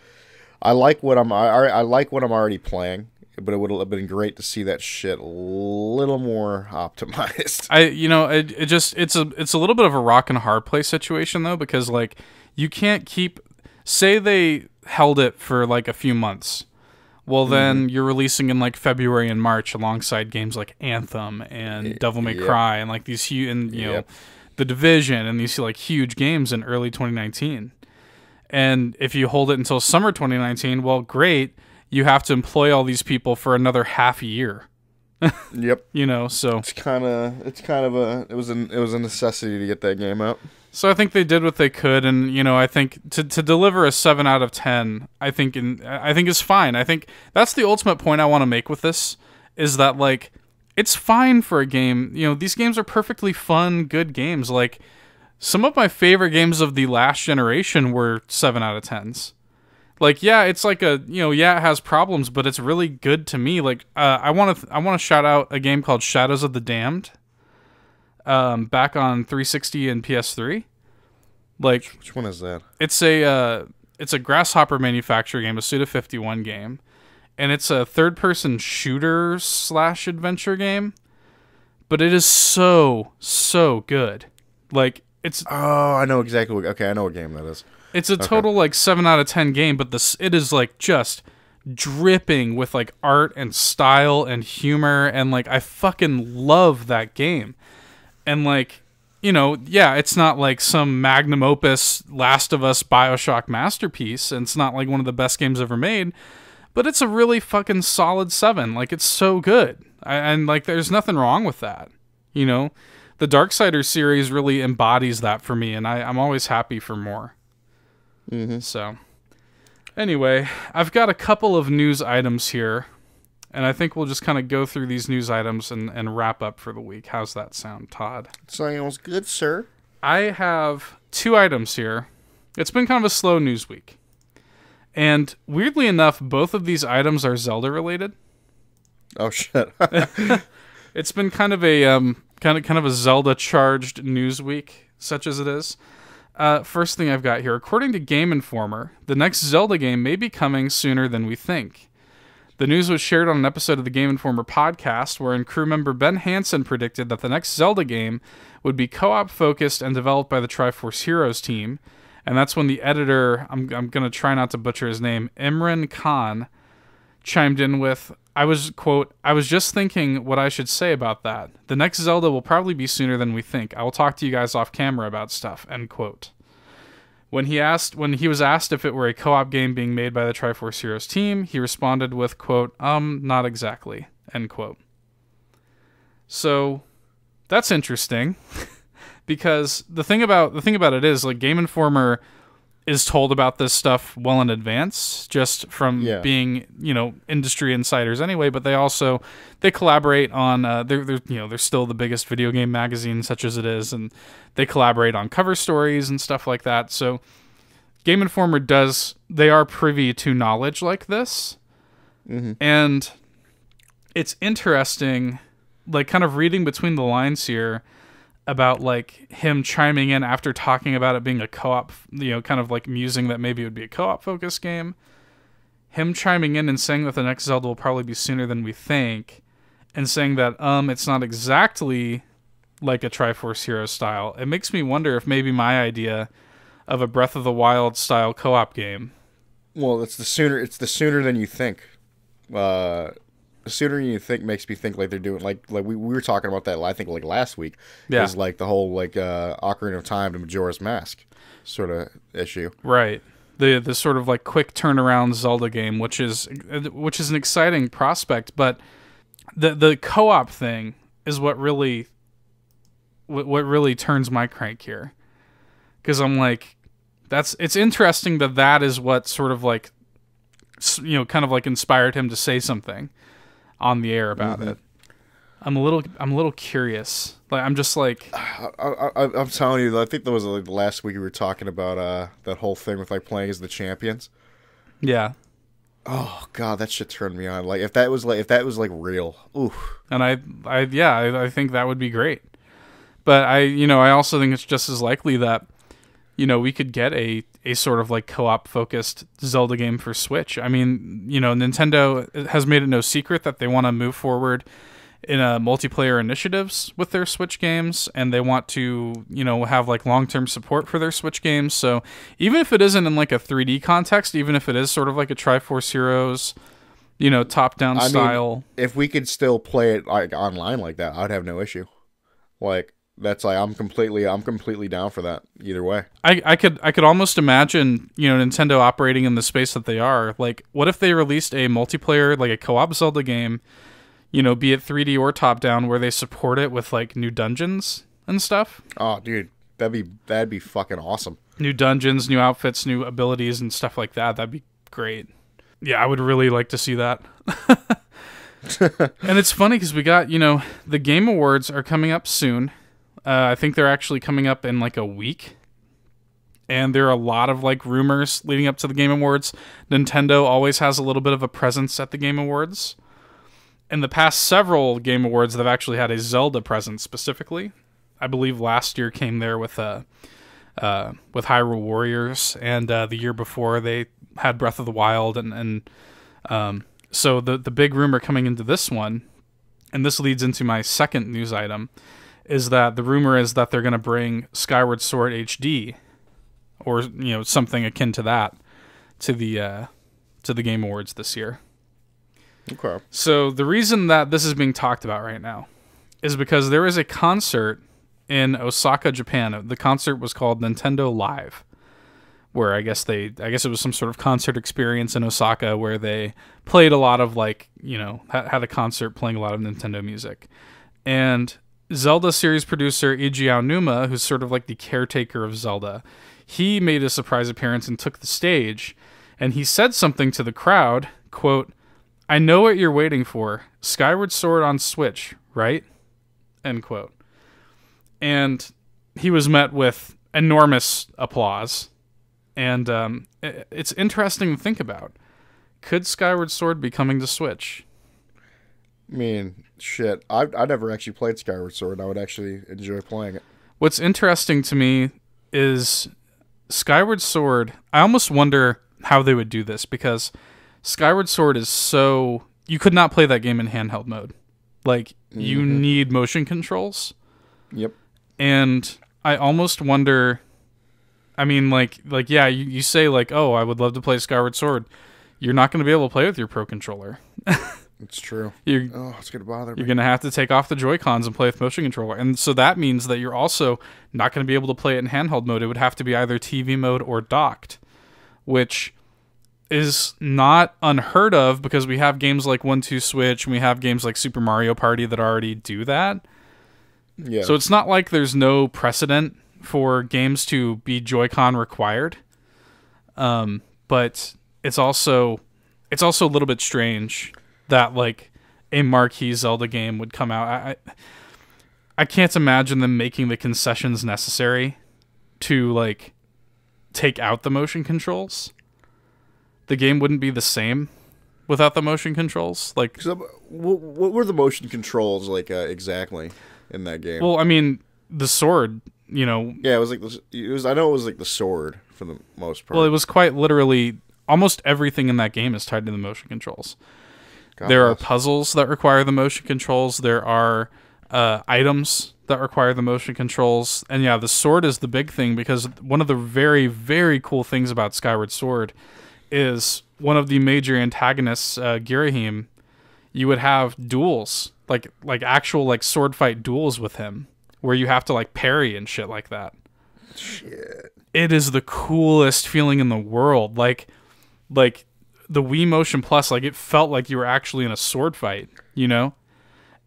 I like what I'm already playing, but it would have been great to see that shit a little more optimized. It's a little bit of a rock and a hard place situation though, because like you can't say they held it for like a few months. Well, then you're releasing in like February and March alongside games like Anthem and Devil May Cry and like these huge The Division and these like huge games in early 2019. And if you hold it until summer 2019, well, great. You have to employ all these people for another half a year. Yep. So it was a necessity to get that game out. So I think they did what they could, and I think to deliver a 7 out of 10, I think is fine. I think that's the ultimate point I want to make with this is that like it's fine for a game. These games are perfectly fun, good games. Like some of my favorite games of the last generation were 7 out of 10s. Like, yeah, it's like it has problems, but it's really good to me. Like, I want to shout out a game called Shadows of the Damned, back on 360 and PS3. Like, which one is that? It's a Grasshopper manufacturer game, a Suda51 game, and it's a third-person shooter / adventure game. But it is so good. Like, it's. Oh, I know exactly. I know what game that is. It's a total like 7 out of 10 game, but it is like just dripping with like art and style and humor, and like I fucking love that game. And like, it's not like some magnum opus Last of Us BioShock masterpiece, and it's not like one of the best games ever made, but it's a really fucking solid 7. Like it's so good. And like there's nothing wrong with that. The Darksiders series really embodies that for me, and I'm always happy for more. So, anyway, I've got a couple of news items here, and I think we'll just kind of go through these news items and wrap up for the week. How's that sound, Todd? Sounds good, sir. I have 2 items here. It's been kind of a slow news week, and weirdly enough, both of these items are Zelda related. Oh shit! It's been kind of a kind of a Zelda charged news week, such as it is. First thing I've got here, according to Game Informer, the next Zelda game may be coming sooner than we think. The news was shared on an episode of the Game Informer podcast, wherein crew member Ben Hansen predicted that the next Zelda game would be co-op focused and developed by the Triforce Heroes team. And that's when the editor, I'm going to try not to butcher his name, Imran Khan, chimed in with, I was just thinking what I should say about that. The next Zelda will probably be sooner than we think. I will talk to you guys off camera about stuff, end quote. When he was asked if it were a co-op game being made by the Triforce Heroes team, he responded with, quote, not exactly, end quote. So, that's interesting, because the thing about it is, like, Game Informer is told about this stuff well in advance, just from being, industry insiders anyway, but they collaborate on, they're still the biggest video game magazine, such as it is, and they collaborate on cover stories and stuff like that. So Game Informer they are privy to knowledge like this. And it's interesting, like kind of reading between the lines here, about like him chiming in after talking about it being a co-op, kind of like musing that maybe it would be a co-op focused game. Him chiming in and saying that the next Zelda will probably be sooner than we think, and saying that it's not exactly like a Triforce Heroes style. It makes me wonder if maybe my idea of a Breath of the Wild style co-op game. Well, it's the sooner than you think. Sooner you think makes me think like they're doing like we were talking about that I think like last week. Yeah. Is like the whole like Ocarina of Time to Majora's Mask sort of issue. Right. The sort of like quick turnaround Zelda game, which is an exciting prospect, but the co-op thing is what really turns my crank here, because I'm like, it's interesting that is what sort of like, you know, kind of like inspired him to say something on the air about it. I'm a little curious. Like, I'm just like, I'm telling you, I think that was like last week we were talking about that whole thing with like playing as the champions. yeah. Oh God, that shit turned me on. Like if that was like real, oof. And I think that would be great. But I also think it's just as likely that, you know, we could get a sort of like co-op focused Zelda game for Switch. I mean, you know, Nintendo has made it no secret that they want to move forward in multiplayer initiatives with their Switch games, and they want to, you know, have like long-term support for their Switch games. So even if it isn't in like a 3D context, even if it is sort of like a Triforce Heroes, you know, top-down style. If we could still play it like online like that, I'd have no issue. Like that's like I'm completely down for that either way. I could almost imagine, you know, Nintendo operating in the space that they are. Like, what if they released a multiplayer, like a co-op Zelda game, you know, be it 3D or top-down, where they support it with like new dungeons and stuff? Oh, dude, that'd be fucking awesome. New dungeons, new outfits, new abilities, and stuff like that. That'd be great. Yeah, I would really like to see that. And it's funny because we got, you know, the Game Awards are coming up soon. I think they're actually coming up in like a week. And there are a lot of like rumors leading up to the Game Awards. Nintendo always has a little bit of a presence at the Game Awards. In the past several Game Awards, they've actually had a Zelda presence specifically. I believe last year came there with Hyrule Warriors, and the year before they had Breath of the Wild, and so the big rumor coming into this one, and this leads into my second news item, is that the rumor is that they're going to bring Skyward Sword HD, or you know, something akin to that, to the Game Awards this year. Okay. So the reason that this is being talked about right now is because there is a concert in Osaka, Japan. The concert was called Nintendo Live, where I guess it was some sort of concert experience in Osaka where they played a lot of like, you know, had a concert playing a lot of Nintendo music. And Zelda series producer Eiji Aonuma, who's sort of like the caretaker of Zelda, he made a surprise appearance and took the stage, and he said something to the crowd, quote, "I know what you're waiting for. Skyward Sword on Switch, right?" End quote. And he was met with enormous applause. And it's interesting to think about. Could Skyward Sword be coming to Switch? I mean, shit. I never actually played Skyward Sword. I would actually enjoy playing it. What's interesting to me is Skyward Sword. I almost wonder how they would do this, because Skyward Sword is so... You could not play that game in handheld mode. Like, you need motion controls. Yep. And I almost wonder... I mean, like yeah, you say, like, oh, I would love to play Skyward Sword. You're not going to be able to play with your Pro Controller. It's true. It's going to bother me. You're going to have to take off the Joy-Cons and play with motion controller. And so that means that you're also not going to be able to play it in handheld mode. It would have to be either TV mode or docked, which is not unheard of, because we have games like 1-2 Switch, and we have games like Super Mario Party that already do that. Yeah. So it's not like there's no precedent for games to be Joy-Con required. But it's also a little bit strange that like a marquee Zelda game would come out. I can't imagine them making the concessions necessary to like take out the motion controls. The game wouldn't be the same without the motion controls. Like, so, what were the motion controls like exactly in that game? Well, I mean, the sword, you know. Yeah, it was like I know it was like the sword for the most part. Well, it was quite literally almost everything in that game is tied to the motion controls. There are puzzles that require the motion controls. There are items that require the motion controls. And yeah, the sword is the big thing, because one of the very, very cool things about Skyward Sword is one of the major antagonists, Girahim. you would have duels, like actual like sword fight duels with him, where you have to like parry and shit like that. Shit. It is the coolest feeling in the world. Like the Wii Motion Plus, like it felt like you were actually in a sword fight, you know?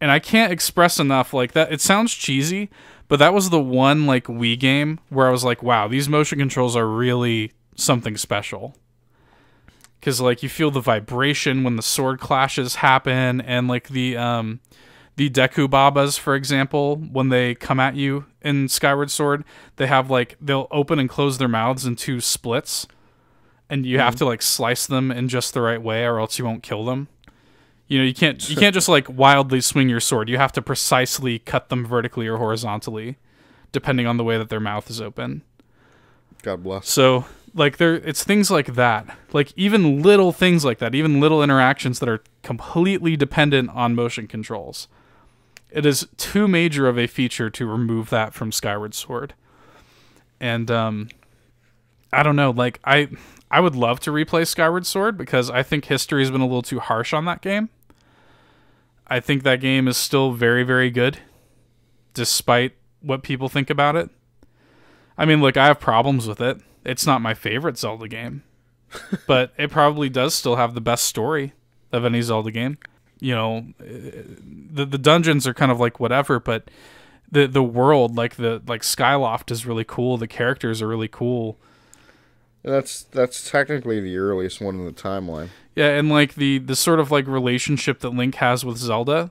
And I can't express enough like that. It sounds cheesy, but that was the one like Wii game where I was like, wow, these motion controls are really something special. Because like you feel the vibration when the sword clashes happen, and like the Deku Babas, for example, when they come at you in Skyward Sword, they have like, they'll open and close their mouths in 2 splits, and you have to like slice them in just the right way, or else you won't kill them. You know, you can't just like wildly swing your sword. You have to precisely cut them vertically or horizontally, depending on the way that their mouth is open. God bless. So like it's things like that, like even little things like that, even little interactions that are completely dependent on motion controls. It is too major of a feature to remove that from Skyward Sword. And I don't know, like I would love to replay Skyward Sword because I think history has been a little too harsh on that game. I think that game is still very, very good, despite what people think about it. I mean, look, I have problems with it. It's not my favorite Zelda game, but it probably does still have the best story of any Zelda game. You know, the dungeons are kind of like whatever, but the world, like Skyloft is really cool. The characters are really cool. That's technically the earliest one in the timeline. Yeah, and like the sort of like relationship that Link has with Zelda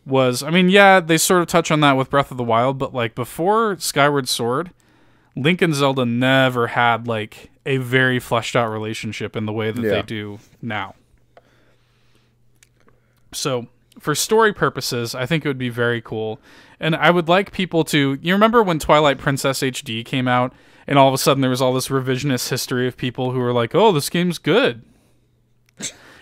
was, I mean, yeah, they sort of touch on that with Breath of the Wild, but like before Skyward Sword, Link and Zelda never had like a very fleshed out relationship in the way that they do now. So for story purposes, I think it would be very cool. And I would like people to, you remember when Twilight Princess HD came out, and all of a sudden there was all this revisionist history of people who were like, oh, this game's good.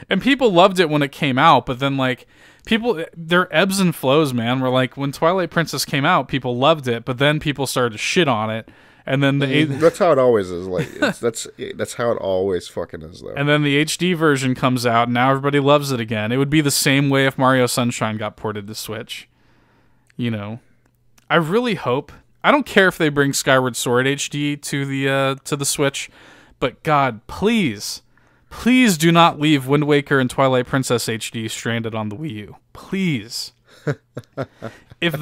And people loved it when it came out, but then like people, there ebbs and flows, man. Where like when Twilight Princess came out, people loved it, but then people started to shit on it. And then that's how it always is. Like that's how it always fucking is, though. And then the HD version comes out, and now everybody loves it again. It would be the same way if Mario Sunshine got ported to Switch. You know, I really hope. I don't care if they bring Skyward Sword HD to the Switch, but God, please do not leave Wind Waker and Twilight Princess HD stranded on the Wii U. Please. If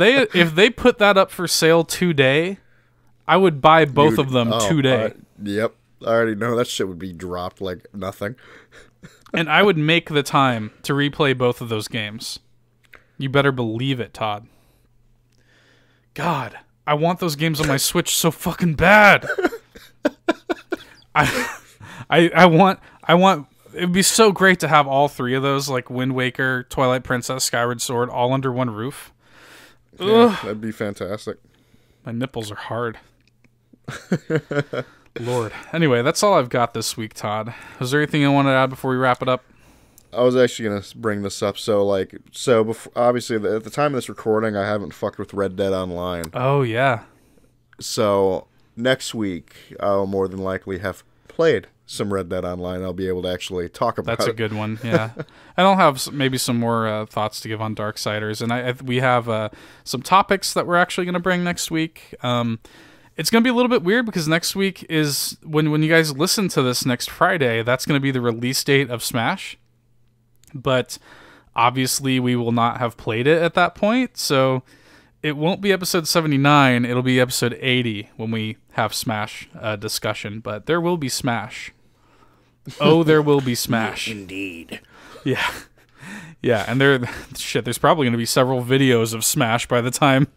they put that up for sale today, I would buy both of them today. Yep. I already know that shit would be dropped like nothing. And I would make the time to replay both of those games. You better believe it, Todd. God, I want those games on my Switch so fucking bad. I want it'd be so great to have all 3 of those, like Wind Waker, Twilight Princess, Skyward Sword, all under one roof. Yeah, that'd be fantastic. My nipples are hard. Lord. Anyway, that's all I've got this week, Todd. Was there anything you wanted to add before we wrap it up? I was actually going to bring this up. So before, obviously, at the time of this recording, I haven't fucked with Red Dead Online. Oh, yeah. So next week, I'll more than likely have played some Red Dead Online. I'll be able to actually talk about it. That's a good one, yeah. And I'll have maybe some more thoughts to give on Darksiders. And we have some topics that we're actually going to bring next week. It's going to be a little bit weird because next week is, when you guys listen to this next Friday, that's going to be the release date of Smash. But obviously we will not have played it at that point, so it won't be episode 79, it'll be episode 80 when we have Smash discussion, but there will be Smash. Oh, there will be Smash. Indeed. Yeah. Yeah, and there's probably going to be several videos of Smash by the time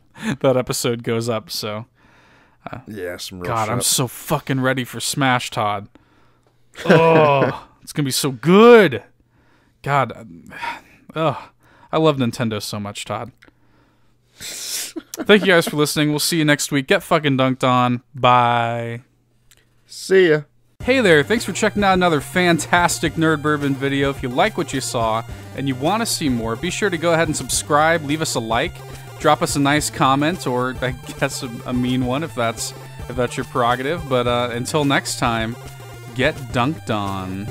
that episode goes up, so... yeah, some real God, shit. I'm so fucking ready for Smash, Todd. Oh, it's going to be so good. God, I love Nintendo so much, Todd. Thank you guys for listening. We'll see you next week. Get fucking dunked on. Bye. See ya. Hey there, thanks for checking out another fantastic Nerd Bourbon video. If you like what you saw and you want to see more, be sure to go ahead and subscribe, leave us a like, drop us a nice comment, or I guess a mean one if that's your prerogative. But until next time, get dunked on.